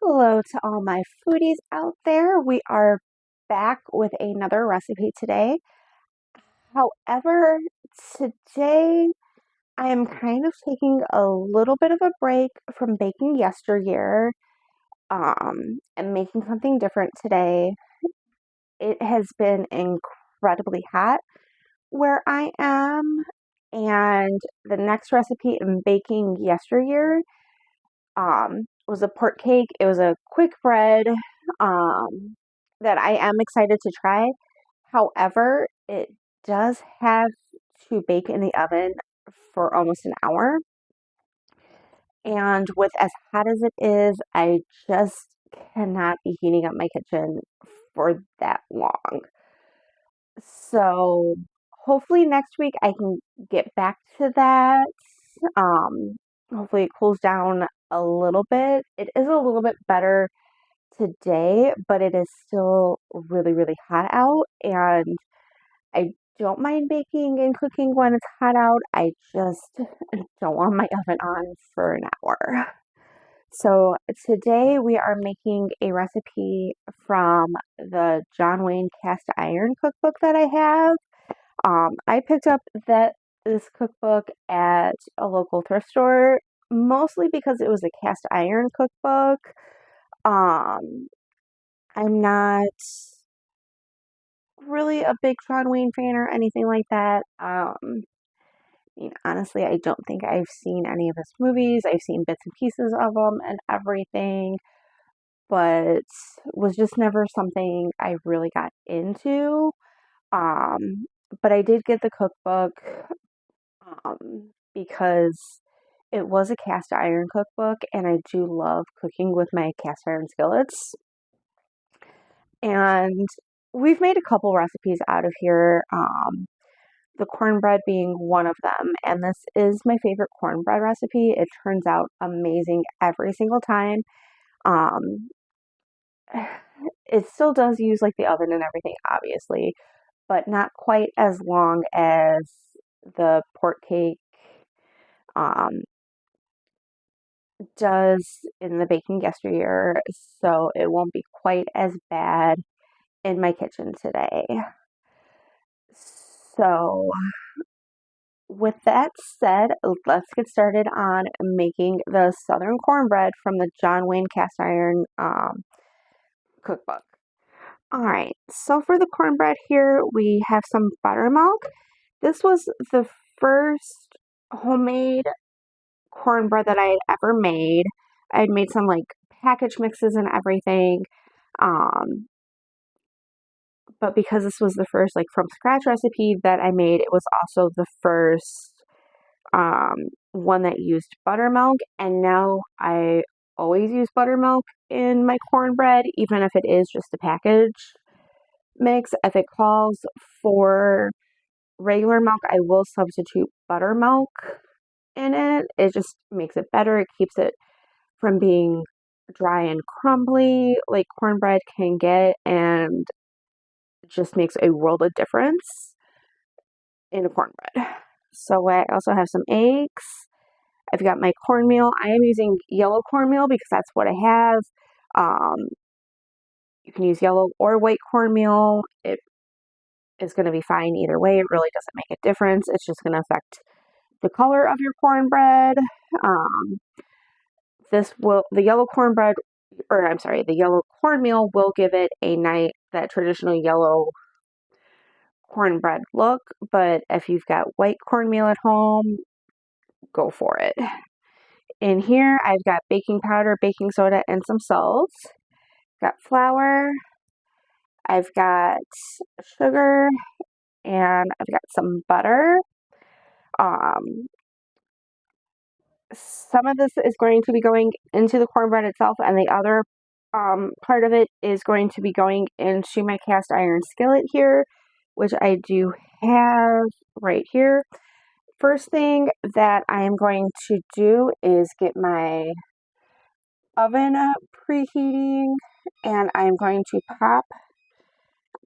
Hello to all my foodies out there. We are back with another recipe today. However, today I am kind of taking a little bit of a break from baking yesteryear and making something different today. It has been incredibly hot where I am, and the next recipe in baking yesteryear was a pork cake. It was a quick bread that I am excited to try. However, it does have to bake in the oven for almost an hour. And with as hot as it is, I just cannot be heating up my kitchen for that long. So hopefully next week I can get back to that. Um, Hopefully it cools down a little bit. It is a little bit better today, but it is still really, really hot out. And I don't mind baking and cooking when it's hot out. I just don't want my oven on for an hour. So today we are making a recipe from the John Wayne cast iron cookbook that I have. I picked up this cookbook at a local thrift store, mostly because it was a cast iron cookbook. Um, I'm not really a big John Wayne fan or anything like that. Honestly, I don't think I've seen any of his movies. I've seen bits and pieces of them and everything, but was just never something I really got into. Um, but I did get the cookbook because it was a cast iron cookbook, and I do love cooking with my cast iron skillets. And we've made a couple recipes out of here, the cornbread being one of them. And this is my favorite cornbread recipe. It turns out amazing every single time. Um, it still does use like the oven and everything, obviously, but not quite as long as the pork cake um, does in the baking yesteryear, so it won't be quite as bad in my kitchen today. So, with that said, let's get started on making the Southern Cornbread from the John Wayne cast iron cookbook. All right, so for the cornbread here, we have some buttermilk. This was the first homemade cornbread that I had ever made. I had made some like package mixes and everything. Um, but because this was the first like from scratch recipe that I made, it was also the first um, one that used buttermilk. And now I always use buttermilk in my cornbread, even if it is just a package mix. If it calls for regular milk, I will substitute buttermilk in it. It just makes it better. It keeps it from being dry and crumbly like cornbread can get, and just makes a world of difference in a cornbread. So I also have some eggs. I've got my cornmeal. I am using yellow cornmeal because that's what I have. Um, you can use yellow or white cornmeal. It is going to be fine either way. It really doesn't make a difference. It's just going to affect the color of your cornbread. Um, the yellow cornbread, or I'm sorry, the yellow cornmeal will give it that traditional yellow cornbread look. But if you've got white cornmeal at home, go for it. In here, I've got baking powder, baking soda, and some salt. Got flour. I've got sugar, and I've got some butter. Um, some of this is going to be going into the cornbread itself, and the other part of it is going to be going into my cast iron skillet here, which I do have right here. First thing that I am going to do is get my oven preheating, and I'm going to pop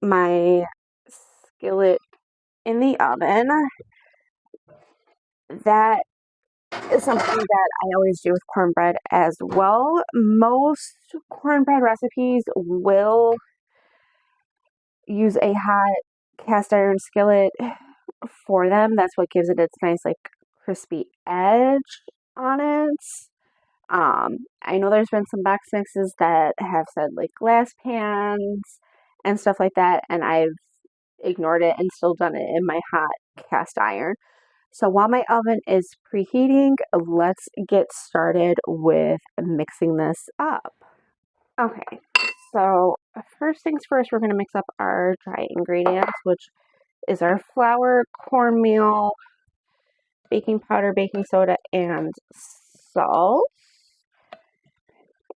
my skillet in the oven. That is something that I always do with cornbread as well. Most cornbread recipes will use a hot cast iron skillet for them. That's what gives it its nice, like, crispy edge on it. I know there's been some box mixes that have said like glass pans and stuff like that, and I've ignored it and still done it in my hot cast iron. So while my oven is preheating, let's get started with mixing this up. Okay, so first things first, we're going to mix up our dry ingredients, which is our flour, cornmeal, baking powder, baking soda, and salt.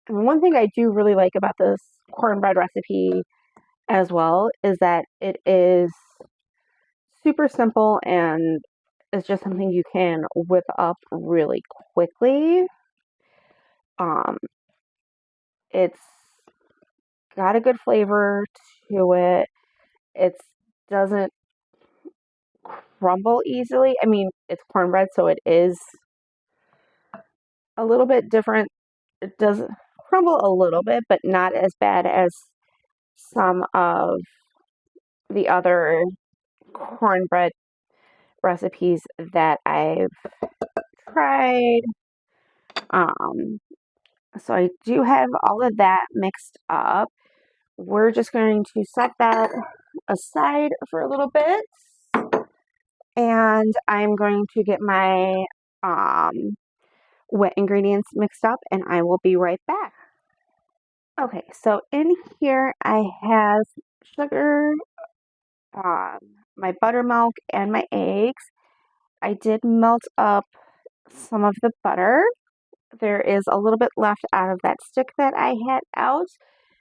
And one thing I do really like about this cornbread recipe as well is that it is super simple and it's just something you can whip up really quickly. Um, it's got a good flavor to it. It doesn't crumble easily. I mean, it's cornbread, so it is a little bit different. It does crumble a little bit, but not as bad as some of the other cornbread recipes that I've tried. Um, so I do have all of that mixed up. We're just going to set that aside for a little bit, and I'm going to get my wet ingredients mixed up, and I will be right back. Okay, so in here I have sugar, um, my buttermilk, and my eggs. I did melt up some of the butter. There is a little bit left out of that stick that I had out,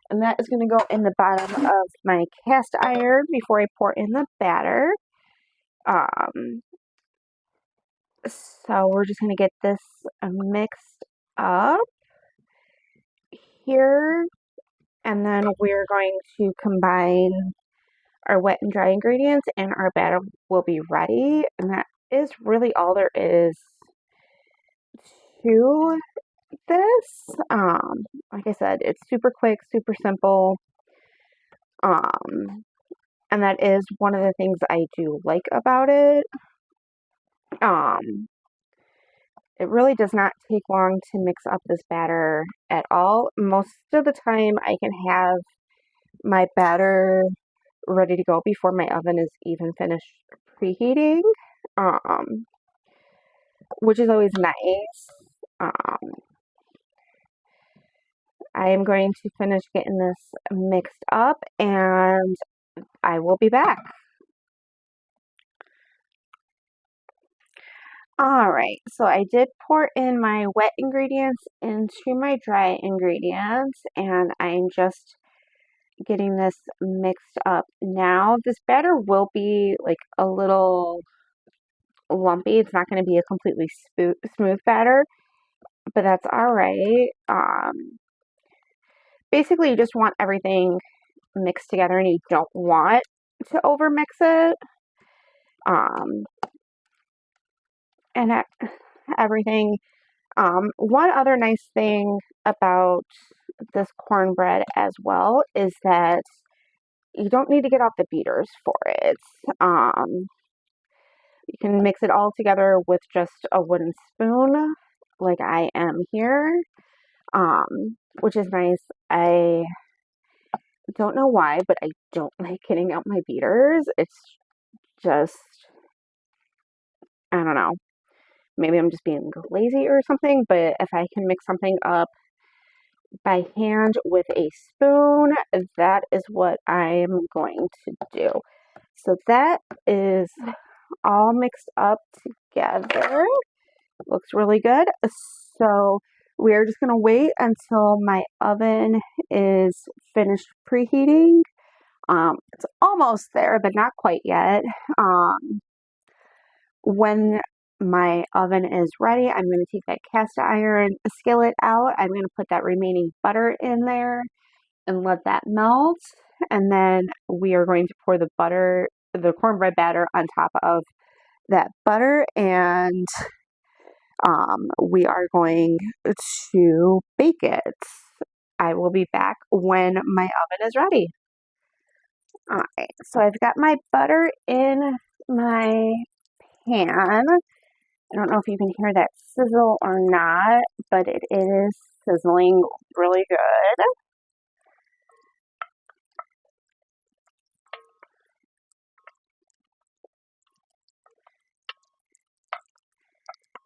and that is going to go in the bottom of my cast iron before I pour in the batter. Um, so we're just going to get this mixed up here, and then we're going to combine our wet and dry ingredients, and our batter will be ready. And that is really all there is to this. Like I said, it's super quick, super simple. And that is one of the things I do like about it. Um, it really does not take long to mix up this batter at all. Most of the time, I can have my batter ready to go before my oven is even finished preheating, um, which is always nice. Um, I am going to finish getting this mixed up and I will be back. All right, so I did pour in my wet ingredients into my dry ingredients, and I'm just getting this mixed up now. This batter will be like a little lumpy. It's not going to be a completely smooth batter, but that's all right. Basically, you just want everything mixed together, and you don't want to overmix it. Um, and everything. One other nice thing about this cornbread as well is that you don't need to get out the beaters for it. Um, you can mix it all together with just a wooden spoon, like I am here, which is nice. I don't know why, but I don't like getting out my beaters. It's just, I don't know. Maybe I'm just being lazy or something, but if I can mix something up by hand with a spoon, that is what I'm going to do. So that is all mixed up together. Looks really good. So we're just going to wait until my oven is finished preheating. It's almost there, but not quite yet. When my oven is ready, I'm going to take that cast iron skillet out. I'm going to put that remaining butter in there and let that melt. And then we are going to pour the cornbread batter on top of that butter. And We are going to bake it. I will be back when my oven is ready. All right, so I've got my butter in my pan. I don't know if you can hear that sizzle or not, but it is sizzling really good.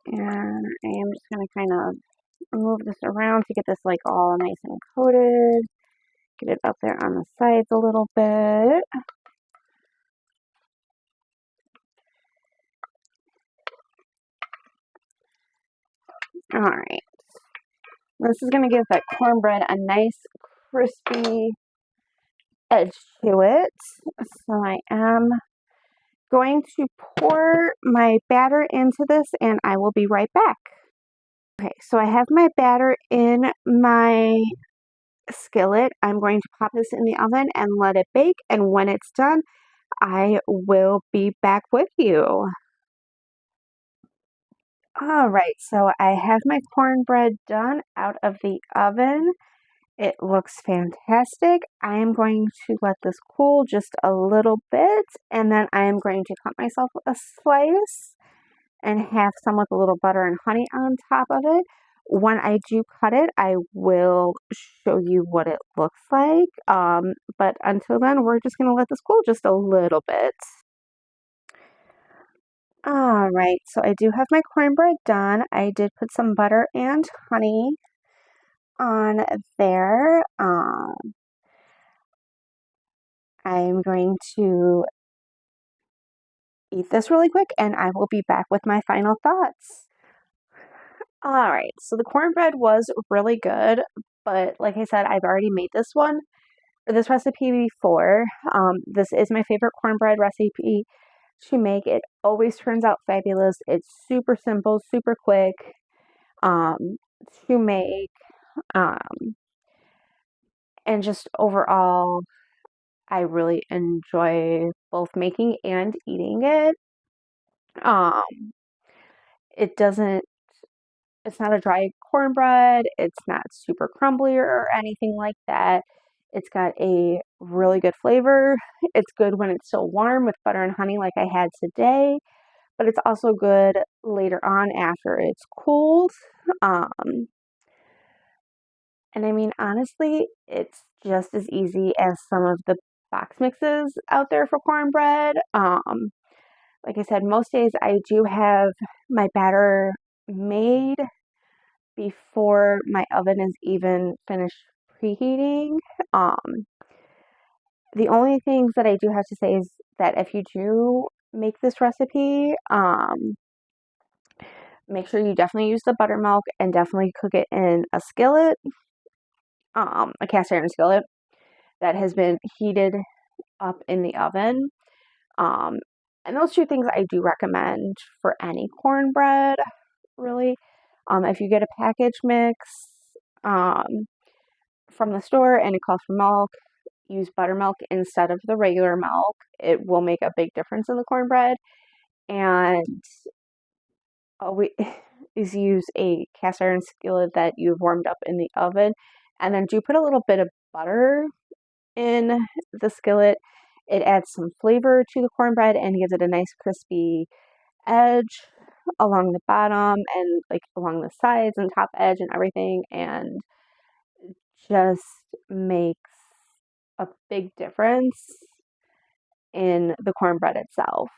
And I am just going to kind of move this around to get this like all nice and coated. Get it up there on the sides a little bit. All right. This is going to give that cornbread a nice crispy edge to it. So I am going to pour my batter into this and I will be right back. Okay, so I have my batter in my skillet. I'm going to pop this in the oven and let it bake, and when it's done, I will be back with you. All right, so I have my cornbread done out of the oven. It looks fantastic. I am going to let this cool just a little bit, and then I am going to cut myself a slice and have some with a little butter and honey on top of it. When I do cut it, I will show you what it looks like. But until then, we're just going to let this cool just a little bit. All right, so I do have my cornbread done. I did put some butter and honey on there. I'm going to eat this really quick and I will be back with my final thoughts. All right, so the cornbread was really good, but like I said, I've already made this recipe before. This is my favorite cornbread recipe to make. It always turns out fabulous. It's super simple, super quick to make, and just overall, I really enjoy both making and eating it. Um, it doesn't It's not a dry cornbread. It's not super crumbly or anything like that. It's got a really good flavor. It's good when it's still warm with butter and honey like I had today, but it's also good later on after it's cooled. Um, and I mean, honestly, it's just as easy as some of the box mixes out there for cornbread. Like I said, most days I do have my batter made before my oven is even finished preheating. Um, the only things that I do have to say is that if you do make this recipe, make sure you definitely use the buttermilk and definitely cook it in a skillet, a cast iron skillet that has been heated up in the oven. Um, and those two things I do recommend for any cornbread, really. If you get a package mix, um, from the store and it calls for milk, use buttermilk instead of the regular milk. It will make a big difference in the cornbread. And always use a cast iron skillet that you've warmed up in the oven. And then do put a little bit of butter in the skillet. It adds some flavor to the cornbread and gives it a nice crispy edge along the bottom and like along the sides and top edge and everything, and just makes a big difference in the cornbread itself.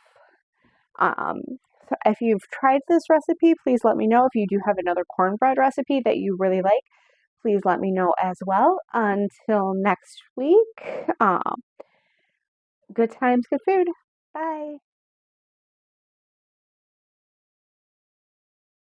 Um, so if you've tried this recipe, please let me know. If you do have another cornbread recipe that you really like, please let me know as well. Until next week, good times, good food. Bye.